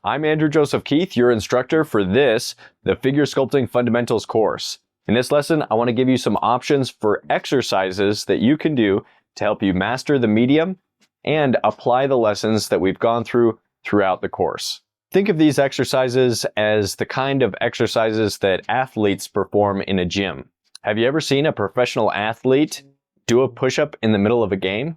I'm Andrew Joseph Keith, your instructor for this, the Figure Sculpting Fundamentals course. In this lesson, I want to give you some options for exercises that you can do to help you master the medium and apply the lessons that we've gone through throughout the course. Think of these exercises as the kind of exercises that athletes perform in a gym. Have you ever seen a professional athlete do a push-up in the middle of a game?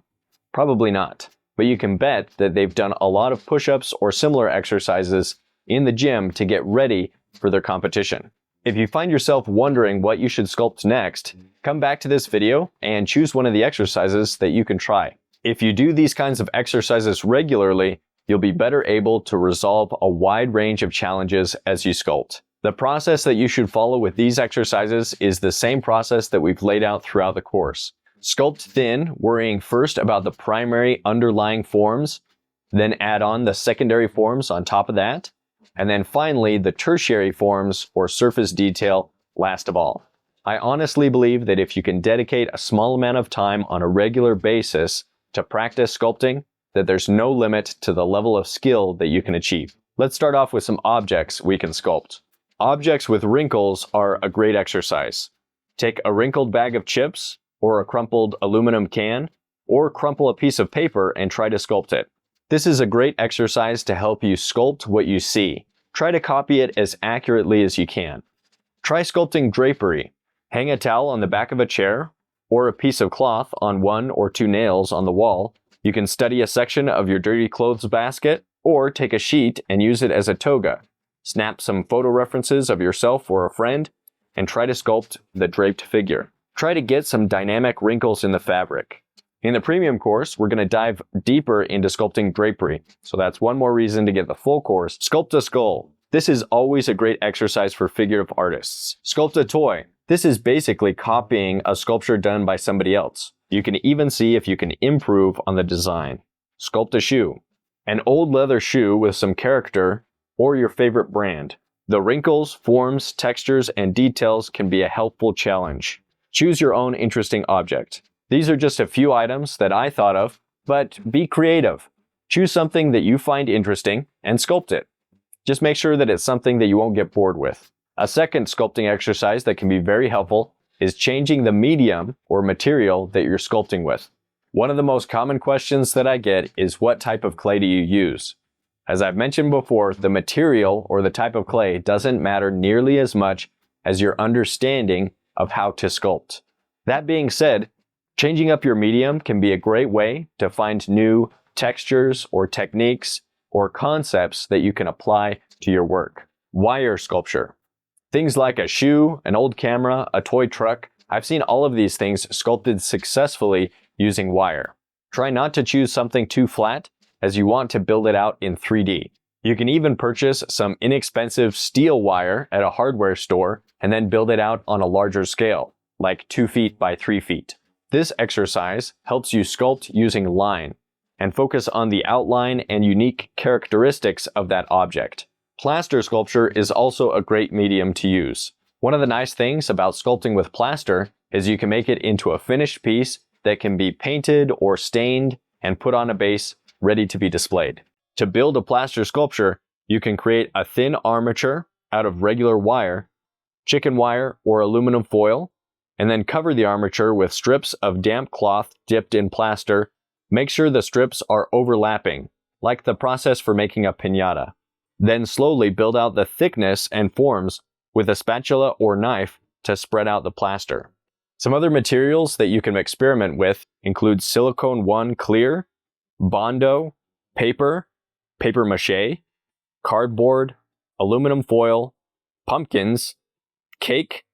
Probably not. But you can bet that they've done a lot of push-ups or similar exercises in the gym to get ready for their competition. If you find yourself wondering what you should sculpt next, come back to this video and choose one of the exercises that you can try. If you do these kinds of exercises regularly, you'll be better able to resolve a wide range of challenges as you sculpt. The process that you should follow with these exercises is the same process that we've laid out throughout the course. Sculpt thin, worrying first about the primary underlying forms, then add on the secondary forms on top of that, and then finally the tertiary forms or surface detail last of all. I honestly believe that if you can dedicate a small amount of time on a regular basis to practice sculpting, that there's no limit to the level of skill that you can achieve. Let's start off with some objects we can sculpt. Objects with wrinkles are a great exercise. Take a wrinkled bag of chips, or a crumpled aluminum can, or crumple a piece of paper and try to sculpt it. This is a great exercise to help you sculpt what you see. Try to copy it as accurately as you can. Try sculpting drapery. Hang a towel on the back of a chair, or a piece of cloth on one or two nails on the wall. You can study a section of your dirty clothes basket, or take a sheet and use it as a toga. Snap some photo references of yourself or a friend, and try to sculpt the draped figure. Try to get some dynamic wrinkles in the fabric. In the premium course, we're going to dive deeper into sculpting drapery. So that's one more reason to get the full course. Sculpt a skull. This is always a great exercise for figurative artists. Sculpt a toy. This is basically copying a sculpture done by somebody else. You can even see if you can improve on the design. Sculpt a shoe. An old leather shoe with some character or your favorite brand. The wrinkles, forms, textures, and details can be a helpful challenge. Choose your own interesting object. These are just a few items that I thought of, but be creative. Choose something that you find interesting and sculpt it. Just make sure that it's something that you won't get bored with. A second sculpting exercise that can be very helpful is changing the medium or material that you're sculpting with. One of the most common questions that I get is what type of clay do you use? As I've mentioned before, the material or the type of clay doesn't matter nearly as much as your understanding of how to sculpt. That being said, changing up your medium can be a great way to find new textures or techniques or concepts that you can apply to your work. Wire sculpture. Things like a shoe, an old camera, a toy truck. I've seen all of these things sculpted successfully using wire. Try not to choose something too flat, as you want to build it out in 3D. You can even purchase some inexpensive steel wire at a hardware store and then build it out on a larger scale, like 2 feet by 3 feet. This exercise helps you sculpt using line and focus on the outline and unique characteristics of that object. Plaster sculpture is also a great medium to use. One of the nice things about sculpting with plaster is you can make it into a finished piece that can be painted or stained and put on a base ready to be displayed. To build a plaster sculpture, you can create a thin armature out of regular wire, chicken wire, or aluminum foil, and then cover the armature with strips of damp cloth dipped in plaster. Make sure the strips are overlapping, like the process for making a piñata. Then slowly build out the thickness and forms with a spatula or knife to spread out the plaster. Some other materials that you can experiment with include silicone 1 clear, Bondo, paper, paper mache, cardboard, aluminum foil, pumpkins, cake,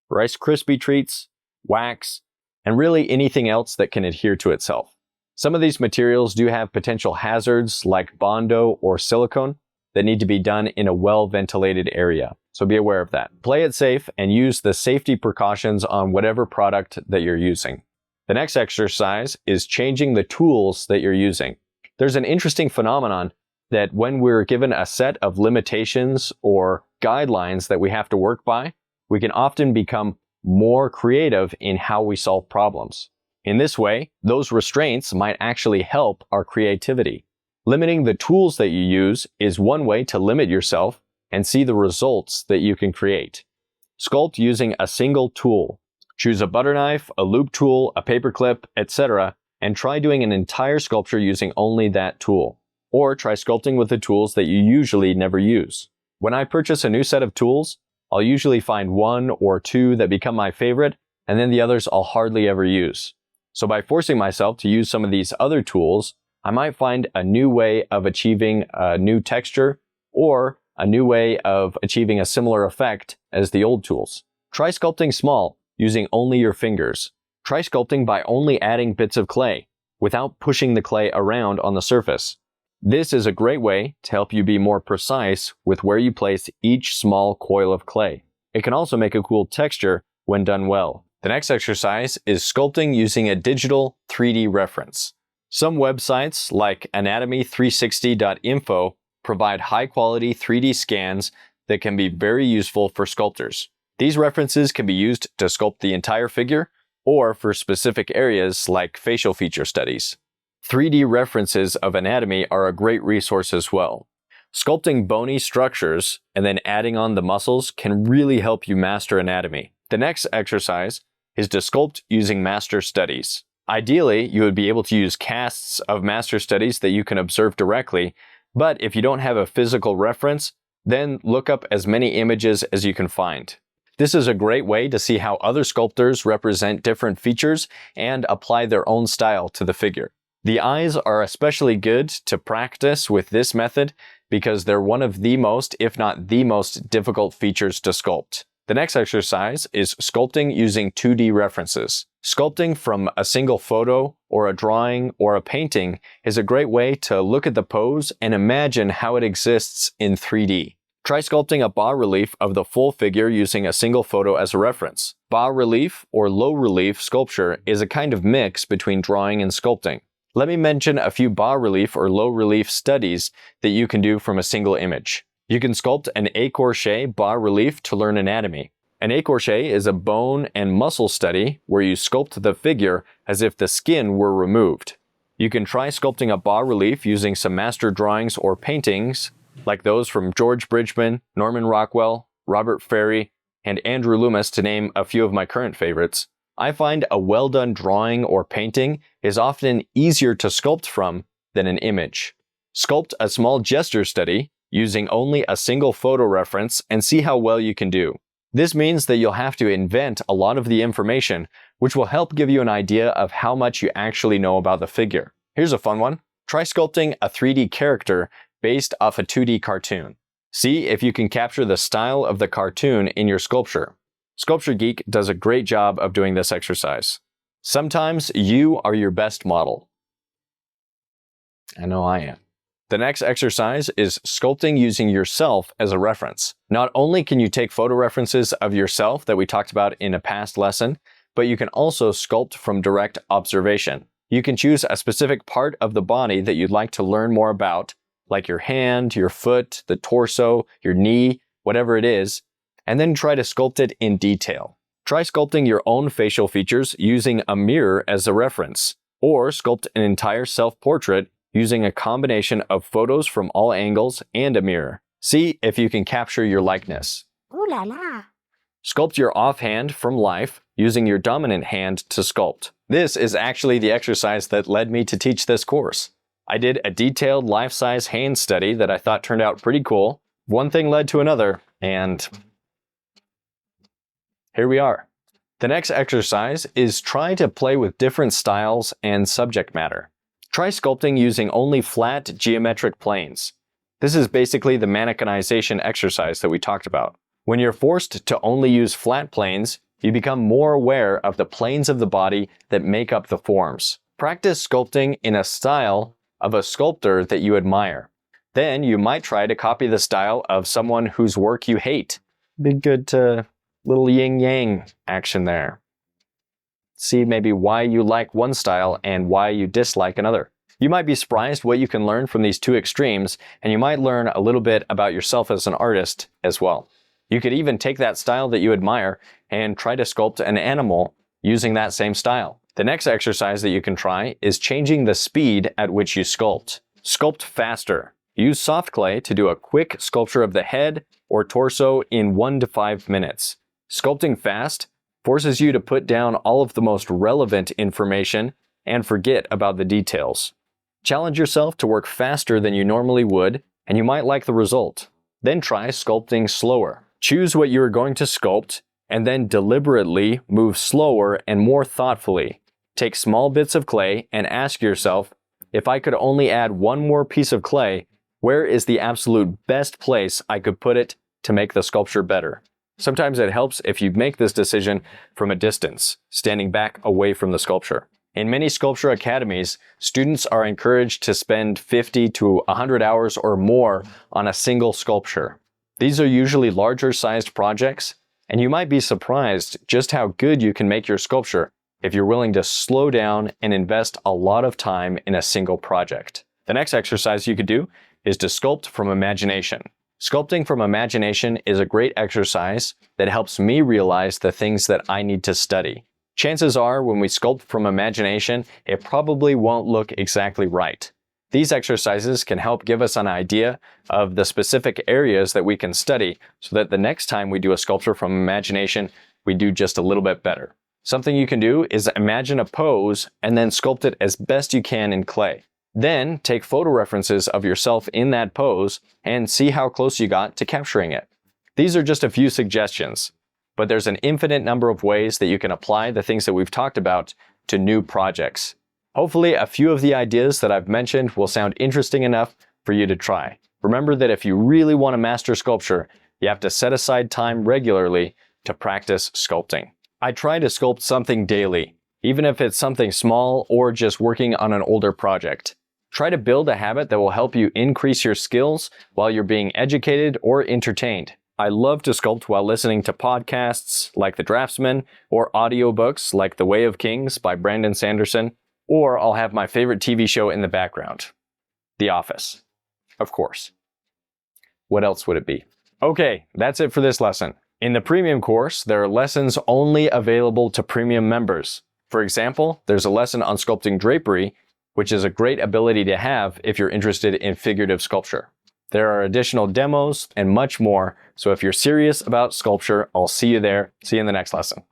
Rice Krispie treats, wax, and really anything else that can adhere to itself. Some of these materials do have potential hazards like Bondo or silicone that need to be done in a well-ventilated area, so be aware of that. Play it safe and use the safety precautions on whatever product that you're using. The next exercise is changing the tools that you're using. There's an interesting phenomenon that when we're given a set of limitations or guidelines that we have to work by, we can often become more creative in how we solve problems. In this way, those restraints might actually help our creativity. Limiting the tools that you use is one way to limit yourself and see the results that you can create. Sculpt using a single tool. Choose a butter knife, a loop tool, a paperclip, etc., and try doing an entire sculpture using only that tool. Or try sculpting with the tools that you usually never use. When I purchase a new set of tools, I'll usually find one or two that become my favorite, and then the others I'll hardly ever use. So by forcing myself to use some of these other tools, I might find a new way of achieving a new texture or a new way of achieving a similar effect as the old tools. Try sculpting small, using only your fingers. Try sculpting by only adding bits of clay, without pushing the clay around on the surface. This is a great way to help you be more precise with where you place each small coil of clay. It can also make a cool texture when done well. The next exercise is sculpting using a digital 3D reference. Some websites like anatomy360.info provide high-quality 3D scans that can be very useful for sculptors. These references can be used to sculpt the entire figure or for specific areas like facial feature studies. 3D references of anatomy are a great resource as well. Sculpting bony structures and then adding on the muscles can really help you master anatomy. The next exercise is to sculpt using master studies. Ideally, you would be able to use casts of master studies that you can observe directly, but if you don't have a physical reference, then look up as many images as you can find. This is a great way to see how other sculptors represent different features and apply their own style to the figure. The eyes are especially good to practice with this method because they're one of the most, if not the most, difficult features to sculpt. The next exercise is sculpting using 2D references. Sculpting from a single photo or a drawing or a painting is a great way to look at the pose and imagine how it exists in 3D. Try sculpting a bas-relief of the full figure using a single photo as a reference. Bas-relief or low-relief sculpture is a kind of mix between drawing and sculpting. Let me mention a few bas-relief or low-relief studies that you can do from a single image. You can sculpt an écorché bas-relief to learn anatomy. An écorché is a bone and muscle study where you sculpt the figure as if the skin were removed. You can try sculpting a bas-relief using some master drawings or paintings like those from George Bridgman, Norman Rockwell, Robert Ferry, and Andrew Loomis, to name a few of my current favorites. I find a well-done drawing or painting is often easier to sculpt from than an image. Sculpt a small gesture study using only a single photo reference and see how well you can do. This means that you'll have to invent a lot of the information, which will help give you an idea of how much you actually know about the figure. Here's a fun one. Try sculpting a 3D character based off a 2D cartoon. See if you can capture the style of the cartoon in your sculpture. Sculpture Geek does a great job of doing this exercise. Sometimes you are your best model. I know I am. The next exercise is sculpting using yourself as a reference. Not only can you take photo references of yourself that we talked about in a past lesson, but you can also sculpt from direct observation. You can choose a specific part of the body that you'd like to learn more about, like your hand, your foot, the torso, your knee, whatever it is, and then try to sculpt it in detail. Try sculpting your own facial features using a mirror as a reference, or sculpt an entire self-portrait using a combination of photos from all angles and a mirror. See if you can capture your likeness. Ooh la la. Sculpt your offhand from life using your dominant hand to sculpt. This is actually the exercise that led me to teach this course. I did a detailed life-size hand study that I thought turned out pretty cool. One thing led to another, and here we are. The next exercise is try to play with different styles and subject matter. Try sculpting using only flat geometric planes. This is basically the mannequinization exercise that we talked about. When you're forced to only use flat planes, you become more aware of the planes of the body that make up the forms. Practice sculpting in a style of a sculptor that you admire. Then you might try to copy the style of someone whose work you hate. Be good to little yin-yang action there. See maybe why you like one style and why you dislike another. You might be surprised what you can learn from these two extremes, and you might learn a little bit about yourself as an artist as well. You could even take that style that you admire and try to sculpt an animal using that same style. The next exercise that you can try is changing the speed at which you sculpt. Sculpt faster. Use soft clay to do a quick sculpture of the head or torso in 1 to 5 minutes. Sculpting fast forces you to put down all of the most relevant information and forget about the details. Challenge yourself to work faster than you normally would, and you might like the result. Then try sculpting slower. Choose what you are going to sculpt, and then deliberately move slower and more thoughtfully. Take small bits of clay and ask yourself, if I could only add one more piece of clay, where is the absolute best place I could put it to make the sculpture better? Sometimes it helps if you make this decision from a distance, standing back away from the sculpture. In many sculpture academies, students are encouraged to spend 50 to 100 hours or more on a single sculpture. These are usually larger sized projects, and you might be surprised just how good you can make your sculpture if you're willing to slow down and invest a lot of time in a single project. The next exercise you could do is to sculpt from imagination. Sculpting from imagination is a great exercise that helps me realize the things that I need to study. Chances are when we sculpt from imagination, it probably won't look exactly right. These exercises can help give us an idea of the specific areas that we can study so that the next time we do a sculpture from imagination, we do just a little bit better. Something you can do is imagine a pose and then sculpt it as best you can in clay. Then take photo references of yourself in that pose and see how close you got to capturing it. These are just a few suggestions, but there's an infinite number of ways that you can apply the things that we've talked about to new projects. Hopefully, a few of the ideas that I've mentioned will sound interesting enough for you to try. Remember that if you really want to master sculpture, you have to set aside time regularly to practice sculpting. I try to sculpt something daily, even if it's something small or just working on an older project. Try to build a habit that will help you increase your skills while you're being educated or entertained. I love to sculpt while listening to podcasts like The Draftsman or audiobooks like The Way of Kings by Brandon Sanderson, or I'll have my favorite TV show in the background. The Office. Of course. What else would it be? Okay, that's it for this lesson. In the premium course, there are lessons only available to premium members. For example, there's a lesson on sculpting drapery, which is a great ability to have if you're interested in figurative sculpture. There are additional demos and much more, so if you're serious about sculpture, I'll see you there. See you in the next lesson.